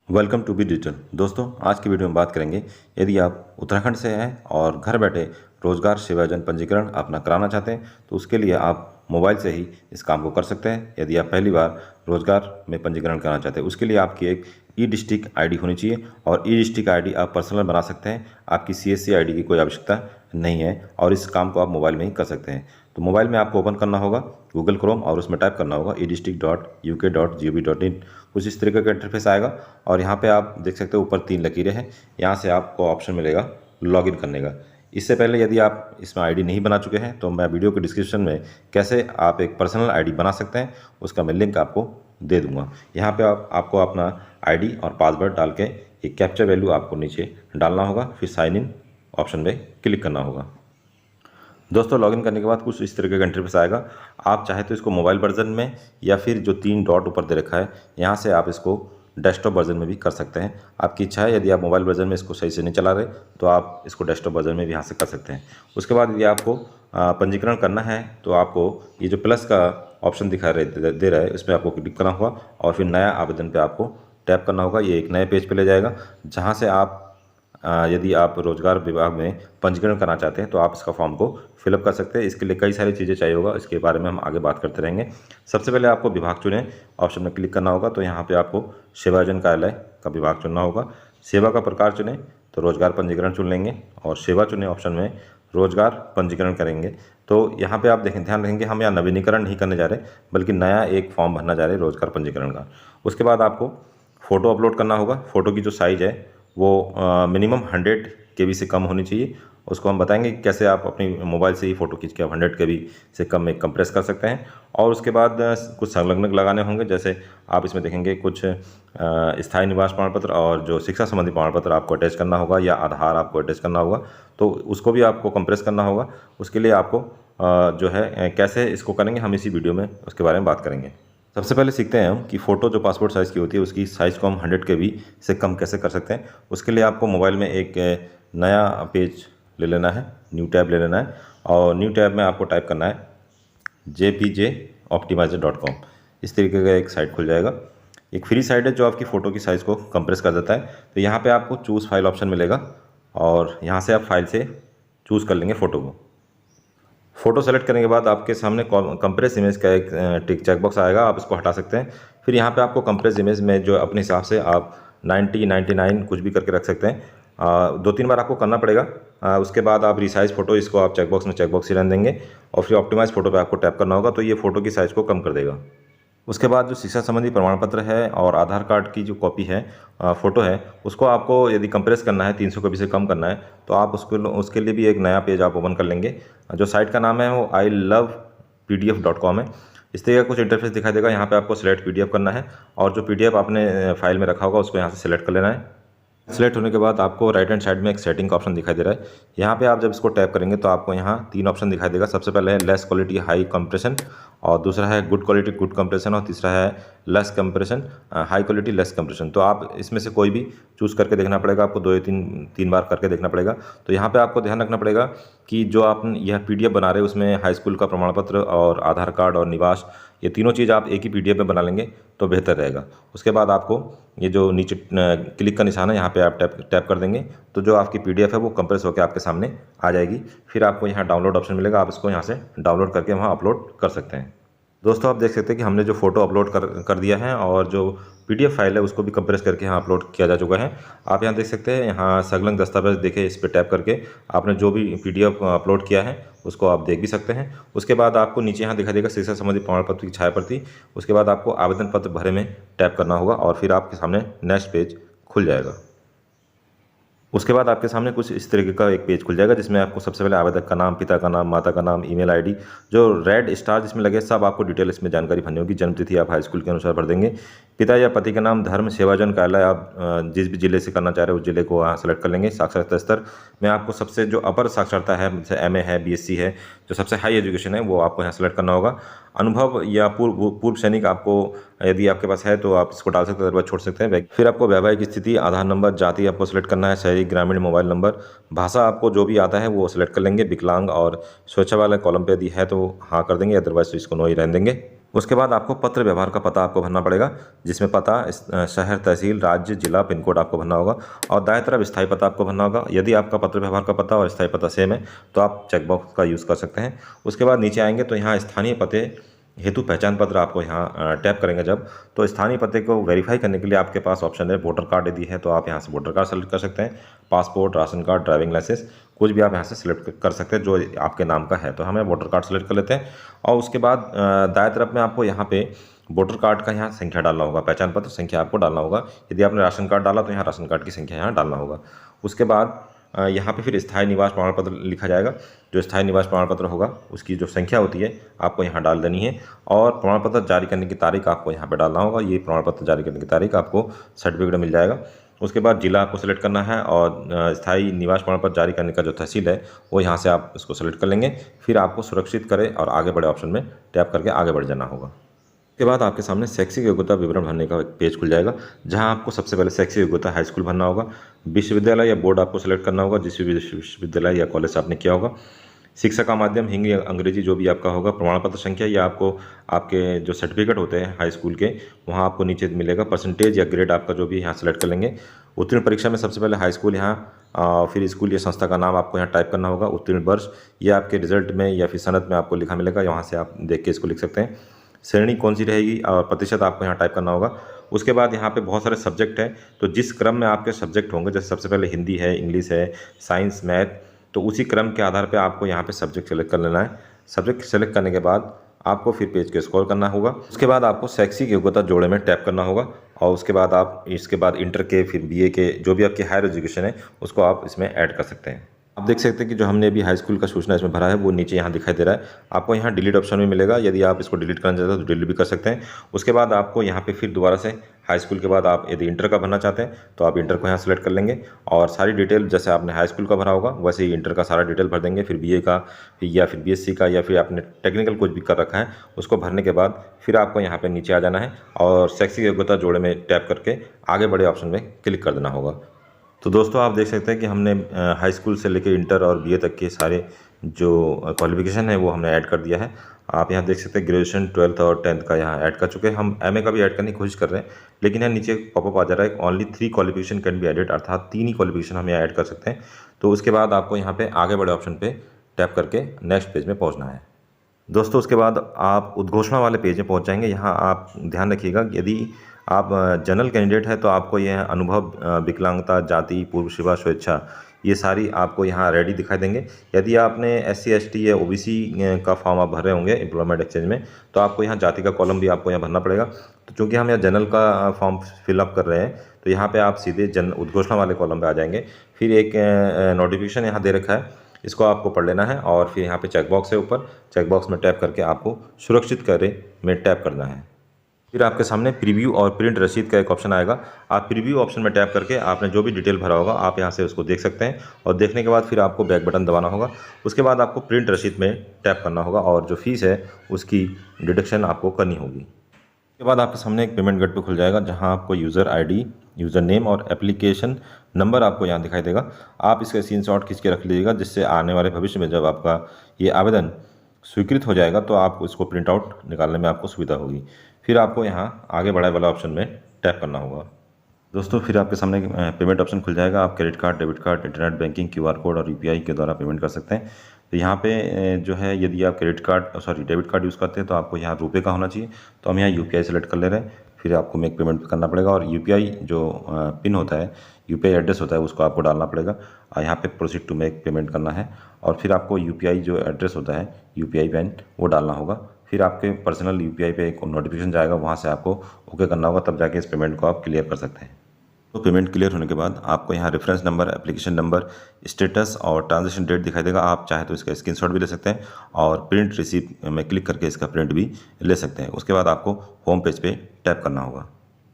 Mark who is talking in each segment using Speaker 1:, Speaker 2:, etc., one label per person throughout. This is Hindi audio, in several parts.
Speaker 1: Welcome to be digital. दोस्तों, आज की वीडियो में बात करेंगे, यदि आप उत्तराखंड से हैं और घर बैठे रोजगार सेवायोजन पंजीकरण अपना कराना चाहते हैं तो उसके लिए आप मोबाइल से ही इस काम को कर सकते हैं। यदि आप पहली बार रोजगार में पंजीकरण कराना चाहते हैं उसके लिए आपकी एक ई डिस्ट्रिक्ट आईडी होनी चाहिए और ई डिस्ट्रिक्ट आईडी आप पर्सनल बना सकते हैं। आपकी CSC आईडी की कोई आवश्यकता नहीं है और इस काम को आप मोबाइल में ही कर सकते हैं। तो मोबाइल में आपको ओपन करना होगा गूगल क्रोम और उसमें टाइप करना होगा edistrict.uk.gov.in। कुछ इस तरीके का इंटरफेस आएगा और यहाँ पे आप देख सकते हो ऊपर 3 लकीरें हैं। यहाँ से आपको ऑप्शन मिलेगा लॉगिन करने का। इससे पहले यदि आप इसमें आईडी नहीं बना चुके हैं तो मैं वीडियो के डिस्क्रिप्शन में कैसे आप एक पर्सनल आईडी बना सकते हैं उसका मैं लिंक आपको दे दूंगा। यहाँ पे आपको अपना आईडी और पासवर्ड डाल के एक कैप्चा वैल्यू आपको नीचे डालना होगा, फिर साइन इन ऑप्शन में क्लिक करना होगा। दोस्तों, लॉगिन करने के बाद कुछ इस तरीके का इंटरफेस आएगा। आप चाहे तो इसको मोबाइल वर्जन में या फिर जो 3 डॉट ऊपर दे रखा है यहाँ से आप इसको डेस्कटॉप वर्जन में भी कर सकते हैं। आपकी इच्छा है, यदि आप मोबाइल वर्जन में इसको सही से नहीं चला रहे तो आप इसको डेस्कटॉप वर्जन में भी यहाँ से कर सकते हैं। उसके बाद यदि आपको पंजीकरण करना है तो आपको ये जो प्लस का ऑप्शन दे रहा है इसमें आपको क्लिक करना होगा और फिर नया आवेदन पर आपको टैप करना होगा। ये एक नए पेज पर ले जाएगा जहाँ से आप यदि आप रोजगार विभाग में पंजीकरण करना चाहते हैं तो आप इसका फॉर्म को फिलअप कर सकते हैं। इसके लिए कई सारी चीज़ें चाहिए होगा, इसके बारे में हम आगे बात करते रहेंगे। सबसे पहले आपको विभाग चुनें ऑप्शन में क्लिक करना होगा। तो यहाँ पे आपको सेवायोजन कार्यालय का विभाग चुनना होगा। सेवा का प्रकार चुनें तो रोजगार पंजीकरण चुन लेंगे और सेवा चुने ऑप्शन में रोजगार पंजीकरण करेंगे। तो यहाँ पे आप देखें, ध्यान रखेंगे हम यहाँ नवीनीकरण नहीं करने जा रहे बल्कि नया एक फॉर्म भरना जा रहे हैं रोजगार पंजीकरण का। उसके बाद आपको फ़ोटो अपलोड करना होगा। फ़ोटो की जो साइज़ है वो मिनिमम 100 KB से कम होनी चाहिए। उसको हम बताएंगे कि कैसे आप अपनी मोबाइल से ही फ़ोटो खींच के आप 100 KB से कम में कंप्रेस कर सकते हैं। और उसके बाद कुछ संलग्नक लगाने होंगे, जैसे आप इसमें देखेंगे कुछ स्थायी निवास प्रमाण पत्र और जो शिक्षा संबंधी प्रमाण पत्र आपको अटैच करना होगा या आधार आपको अटैच करना होगा, तो उसको भी आपको कंप्रेस करना होगा। उसके लिए आपको जो है कैसे इसको करेंगे हम इसी वीडियो में उसके बारे में बात करेंगे। सबसे पहले सीखते हैं हम कि फ़ोटो जो पासपोर्ट साइज़ की होती है उसकी साइज़ को हम 100 KB से कम कैसे कर सकते हैं। उसके लिए आपको मोबाइल में एक नया पेज ले लेना है, न्यू टैब ले लेना है और न्यू टैब में आपको टाइप करना है jpjoptimizer.com। इस तरीके का एक साइट खुल जाएगा। एक फ्री साइट है जो आपकी फ़ोटो की साइज़ को कंप्रेस कर देता है। तो यहाँ पर आपको चूज़ फाइल ऑप्शन मिलेगा और यहाँ से आप फाइल से चूज़ कर लेंगे फ़ोटो को। फ़ोटो सेलेक्ट करने के बाद आपके सामने कंप्रेस इमेज का एक टिक चेकबॉक्स आएगा, आप इसको हटा सकते हैं। फिर यहाँ पे आपको कंप्रेस इमेज में जो अपने हिसाब से आप 90, 99 कुछ भी करके रख सकते हैं। 2-3 बार आपको करना पड़ेगा। उसके बाद आप रिसाइज फ़ोटो, इसको आप चेकबॉक्स ही रहने देंगे और फिर ऑप्टिमाइज फ़ोटो पे आपको टैप करना होगा, तो ये फ़ोटो की साइज़ को कम कर देगा। उसके बाद जो शिक्षा संबंधी प्रमाण पत्र है और आधार कार्ड की जो कॉपी है, फ़ोटो है, उसको आपको यदि कंप्रेस करना है 300 KB से कम करना है तो आप उसके लिए भी एक नया पेज आप ओपन कर लेंगे। जो साइट का नाम है वो ilovepdf.com है। इस तरह का कुछ इंटरफेस दिखाई देगा। यहाँ पे आपको सिलेक्ट PDF करना है और जो PDF आपने फाइल में रखा होगा उसको यहाँ से सिलेक्ट कर लेना है। सेलेक्ट होने के बाद आपको राइट हैंड साइड में एक सेटिंग का ऑप्शन दिखाई दे रहा है। यहाँ पे आप जब इसको टैप करेंगे तो आपको यहाँ 3 ऑप्शन दिखाई देगा। सबसे पहले है लेस क्वालिटी हाई कंप्रेशन और दूसरा है गुड क्वालिटी गुड कंप्रेशन और तीसरा है less compression high quality less compression. तो आप इसमें से कोई भी चूज़ करके देखना पड़ेगा, आपको 2 या 3 बार करके देखना पड़ेगा। तो यहाँ पे आपको ध्यान रखना पड़ेगा कि जो आप यह PDF बना रहे हैं उसमें हाई स्कूल का प्रमाण पत्र और आधार कार्ड और निवास, ये तीनों चीज़ आप एक ही PDF में बना लेंगे तो बेहतर रहेगा। उसके बाद आपको ये जो नीचे क्लिक का निशान है यहाँ पे आप टैप कर देंगे तो जो आपकी PDF है वो कंप्रेस होकर आपके सामने आ जाएगी। फिर आपको यहाँ डाउनलोड ऑप्शन मिलेगा, आप इसको यहाँ से डाउनलोड करके वहाँ अपलोड कर सकते हैं। दोस्तों, आप देख सकते हैं कि हमने जो फ़ोटो अपलोड कर दिया है और जो PDF फाइल है उसको भी कंप्रेस करके यहाँ अपलोड किया जा चुका है। आप यहाँ देख सकते हैं, यहाँ संलग्न दस्तावेज देखें, इस पर टैप करके आपने जो भी PDF अपलोड किया है उसको आप देख भी सकते हैं। उसके बाद आपको नीचे यहाँ दिखाई देगा शिक्षा संबंधी प्रमाण पत्र की छाया प्रति। उसके बाद आपको आवेदन पत्र भरे में टैप करना होगा और फिर आपके सामने नेक्स्ट पेज खुल जाएगा। उसके बाद आपके सामने कुछ इस तरीके का एक पेज खुल जाएगा जिसमें आपको सबसे पहले आवेदक का नाम, पिता का नाम, माता का नाम, ईमेल आईडी, जो रेड स्टार जिसमें लगे सब आपको डिटेल इसमें जानकारी भरनी होगी। जन्म तिथि आप हाई स्कूल के अनुसार भर देंगे। पिता या पति का नाम, धर्म, सेवाजन कार्यालय आप जिस भी जिले से करना चाह रहे हो उस जिले को वहाँ सेलेक्ट कर लेंगे। साक्षरता स्तर में आपको सबसे जो अपर साक्षरता है, जैसे MA है, BSc है, जो सबसे हाई एजुकेशन है वो आपको यहाँ सेलेक्ट करना होगा। अनुभव या पूर्व सैनिक आपको यदि आपके पास है तो आप इसको डाल सकते हैं, अदरवाइज छोड़ सकते हैं। फिर आपको वैवाहिक स्थिति, आधार नंबर, जाति आपको सेलेक्ट करना है, शहरी ग्रामीण मोबाइल नंबर, भाषा आपको जो भी आता है वो सेलेक्ट कर लेंगे। विकलांग और स्वेच्छा वाले कॉलम पे यदि है तो हाँ कर देंगे, अदरवाइज तो इसको नो ही रहने देंगे। उसके बाद आपको पत्र व्यवहार का पता आपको भरना पड़ेगा, जिसमें पता, शहर, तहसील, राज्य, जिला, पिन कोड आपको भरना होगा। और दाएं तरफ स्थायी पता आपको भरना होगा। यदि आपका पत्र व्यवहार का पता और स्थायी पता सेम है तो आप चेकबॉक्स का यूज़ कर सकते हैं। उसके बाद नीचे आएंगे तो यहाँ स्थानीय पते हेतु पहचान पत्र आपको यहाँ टैप करेंगे जब, तो स्थानीय पते को वेरीफाई करने के लिए आपके पास ऑप्शन है वोटर कार्ड यदि है तो आप यहाँ से वोटर कार्ड सेलेक्ट कर सकते हैं, passport, ration card, driving licence, कुछ भी आप यहाँ से सिलेक्ट कर सकते हैं जो आपके नाम का है। तो हमें वोटर कार्ड सेलेक्ट कर लेते हैं। और उसके बाद दाएं तरफ में आपको यहाँ पे वोटर कार्ड का यहाँ संख्या डालना होगा, पहचान पत्र संख्या आपको डालना होगा। यदि आपने राशन कार्ड डाला तो यहाँ राशन कार्ड की संख्या यहाँ डालना होगा। उसके बाद यहाँ पे फिर स्थायी निवास प्रमाण पत्र लिखा जाएगा। जो स्थायी निवास प्रमाण पत्र होगा उसकी जो संख्या होती है आपको यहाँ डाल देनी है। और प्रमाण पत्र जारी करने की तारीख आपको यहाँ पे डालना होगा। ये प्रमाण पत्र जारी करने की तारीख आपको सर्टिफिकेट मिल जाएगा। उसके बाद जिला आपको सेलेक्ट करना है और स्थायी निवास प्रमाण पत्र जारी करने का जो तहसील है वो यहाँ से आप इसको सेलेक्ट कर लेंगे। फिर आपको सुरक्षित करें और आगे बढ़े ऑप्शन में टैप करके आगे बढ़ जाना होगा। उसके बाद आपके सामने शैक्षिक योग्यता विवरण भरने का एक पेज खुल जाएगा, जहां आपको सबसे पहले शैक्षिक योग्यता हाई स्कूल भरना होगा। विश्वविद्यालय या बोर्ड आपको सेलेक्ट करना होगा, जिस भी विश्वविद्यालय या कॉलेज से आपने किया होगा। शिक्षा का माध्यम हिंदी या अंग्रेजी जो भी आपका होगा। प्रमाण पत्र संख्या या आपको आपके जो सर्टिफिकेट होते हैं हाई स्कूल के वहाँ आपको नीचे मिलेगा। परसेंटेज या ग्रेड आपका जो भी यहाँ सेलेक्ट कर लेंगे। उत्तीर्ण परीक्षा में सबसे पहले हाई स्कूल यहाँ, फिर स्कूल या संस्था का नाम आपको यहाँ टाइप करना होगा। उत्तीर्ण वर्ष या आपके रिजल्ट में या फिर सनद में आपको लिखा मिलेगा, यहाँ से आप देख के इसको लिख सकते हैं। श्रेणी कौन सी रहेगी और प्रतिशत आपको यहाँ टाइप करना होगा। उसके बाद यहाँ पे बहुत सारे सब्जेक्ट हैं, तो जिस क्रम में आपके सब्जेक्ट होंगे, जैसे सबसे पहले हिंदी है, इंग्लिश है, साइंस, मैथ, तो उसी क्रम के आधार पे आपको यहाँ पे सब्जेक्ट सेलेक्ट कर लेना है। सब्जेक्ट सेलेक्ट करने के बाद आपको फिर पेज के स्क्रॉल करना होगा। उसके बाद आपको शैक्षिक योग्यता जोड़े में टैप करना होगा और उसके बाद आप इसके बाद इंटर के, फिर बीए के, जो भी आपकी हायर एजुकेशन है उसको आप इसमें ऐड कर सकते हैं। आप देख सकते हैं कि जो हमने अभी हाई स्कूल का सूचना इसमें भरा है वो नीचे यहाँ दिखाई दे रहा है। आपको यहाँ डिलीट ऑप्शन भी मिलेगा, यदि आप इसको डिलीट करना चाहते हैं तो डिलीट भी कर सकते हैं। उसके बाद आपको यहाँ पे फिर दोबारा से हाई स्कूल के बाद आप यदि इंटर का भरना चाहते हैं तो आप इंटर को यहाँ सेलेक्ट कर लेंगे और सारी डिटेल जैसे आपने हाई स्कूल का भरा होगा वैसे ही इंटर का सारा डिटेल भर देंगे। फिर बीए का या फिर बीएससी का या फिर आपने टेक्निकल कुछ भी कर रखा है उसको भरने के बाद फिर आपको यहाँ पर नीचे आ जाना है और शैक्षिक योग्यता जोड़े में टैप करके आगे बड़े ऑप्शन में क्लिक कर देना होगा। तो दोस्तों आप देख सकते हैं कि हमने हाई स्कूल से लेकर इंटर और बीए तक के सारे जो क्वालिफिकेशन है वो हमने ऐड कर दिया है। आप यहाँ देख सकते हैं ग्रेजुएशन, 12th और 10th का यहाँ ऐड कर चुके हैं। हम एमए का भी ऐड करने की कोशिश कर रहे हैं, लेकिन यहाँ नीचे पॉपअप आ जा रहा है only 3 qualification can be added, अर्थात 3 ही क्वालिफिकेशन हम यहाँ ऐड कर सकते हैं। तो उसके बाद आपको यहाँ पे आगे बड़े ऑप्शन पे टैप करके नेक्स्ट पेज में पहुँचना है। दोस्तों उसके बाद आप उद्घोषणा वाले पेज में पहुँच जाएंगे। यहाँ आप ध्यान रखिएगा, यदि आप जनरल कैंडिडेट है तो आपको यह अनुभव, विकलांगता, जाति, पूर्व सेवा, स्वेच्छा, ये सारी आपको यहाँ रेडी दिखाई देंगे। यदि आपने SC ST या OBC का फॉर्म आप भर रहे होंगे एम्प्लॉयमेंट एक्सचेंज में तो आपको यहाँ जाति का कॉलम भी आपको यहाँ भरना पड़ेगा। तो चूँकि हम यहाँ जनरल का फॉर्म फिलअप कर रहे हैं तो यहाँ पे आप सीधे उद्घोषणा वाले कॉलम पे आ जाएंगे। फिर एक नोटिफिकेशन यहाँ दे रखा है, इसको आपको पढ़ लेना है और फिर यहाँ पे चेकबॉक्स है ऊपर, चेकबॉक्स में टैप करके आपको सुरक्षित करें में टैप करना है। फिर आपके सामने प्रीव्यू और प्रिंट रसीद का एक ऑप्शन आएगा। आप प्रीव्यू ऑप्शन में टैप करके आपने जो भी डिटेल भरा होगा आप यहाँ से उसको देख सकते हैं और देखने के बाद फिर आपको बैक बटन दबाना होगा। उसके बाद आपको प्रिंट रसीद में टैप करना होगा और जो फीस है उसकी डिडक्शन आपको करनी होगी। उसके बाद आपके सामने एक पेमेंट गेटवे खुल जाएगा, जहाँ आपको यूज़र ID, यूज़र नेम और एप्लीकेशन नंबर आपको यहाँ दिखाई देगा। आप इसका स्क्रीनशॉट खींच के रख लीजिएगा, जिससे आने वाले भविष्य में जब आपका ये आवेदन स्वीकृत हो जाएगा तो आप इसको प्रिंट आउट निकालने में आपको सुविधा होगी। फिर आपको यहाँ आगे बढ़ाए वाला ऑप्शन में टैप करना होगा। दोस्तों फिर आपके सामने पेमेंट ऑप्शन खुल जाएगा। आप credit card, debit card, internet banking, QR code और UPI के द्वारा पेमेंट कर सकते हैं। तो यहाँ पे जो है यदि आप डेबिट कार्ड यूज़ करते हैं तो आपको यहाँ रुपये का होना चाहिए, तो हम यहाँ UPI सेलेक्ट कर ले रहे हैं। फिर आपको मेक पेमेंट करना पड़ेगा और UPI जो पिन होता है, UPI एड्रेस होता है, उसको आपको डालना पड़ेगा और यहाँ पे प्रोसीड टू मेक पेमेंट करना है और फिर आपको UPI जो एड्रेस होता है, UPI पिन वो डालना होगा। फिर आपके पर्सनल UPI पे एक नोटिफिकेशन जाएगा, वहाँ से आपको ओके करना होगा, तब जाके इस पेमेंट को आप क्लियर कर सकते हैं। तो पेमेंट क्लियर होने के बाद आपको यहाँ reference number, application number, status और ट्रांजैक्शन डेट दिखाई देगा। आप चाहे तो इसका स्क्रीनशॉट भी ले सकते हैं और प्रिंट रिसीप्ट में क्लिक करके इसका प्रिंट भी ले सकते हैं। उसके बाद आपको होम पेज पे टैप करना होगा।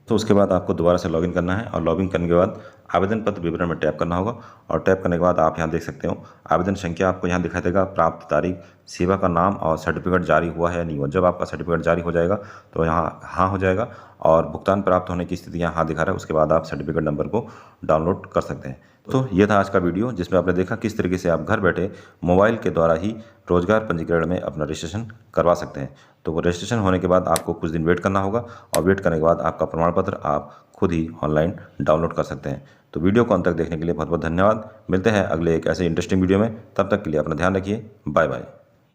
Speaker 1: तो उसके बाद आपको दोबारा से लॉगिन करना है और लॉगिन करने के बाद आवेदन पत्र विवरण में टैप करना होगा और टैप करने के बाद आप यहाँ देख सकते हो आवेदन संख्या आपको यहाँ दिखाई देगा, प्राप्त तारीख, सेवा का नाम और सर्टिफिकेट जारी हुआ है या नहीं हुआ। जब आपका सर्टिफिकेट जारी हो जाएगा तो यहाँ हाँ हो जाएगा और भुगतान प्राप्त होने की स्थिति यहाँ हाँ दिखा रहा है। उसके बाद आप सर्टिफिकेट नंबर को डाउनलोड कर सकते हैं। तो ये था आज का वीडियो, जिसमें आपने देखा किस तरीके से आप घर बैठे मोबाइल के द्वारा ही रोजगार पंजीकरण में अपना रजिस्ट्रेशन करवा सकते हैं। तो वो रजिस्ट्रेशन होने के बाद आपको कुछ दिन वेट करना होगा, और वेट करने के बाद आपका प्रमाण पत्र आप खुद ही ऑनलाइन डाउनलोड कर सकते हैं। तो वीडियो को अंत तक देखने के लिए बहुत बहुत धन्यवाद। मिलते हैं अगले एक ऐसे इंटरेस्टिंग वीडियो में, तब तक के लिए अपना ध्यान रखिए। Bye bye.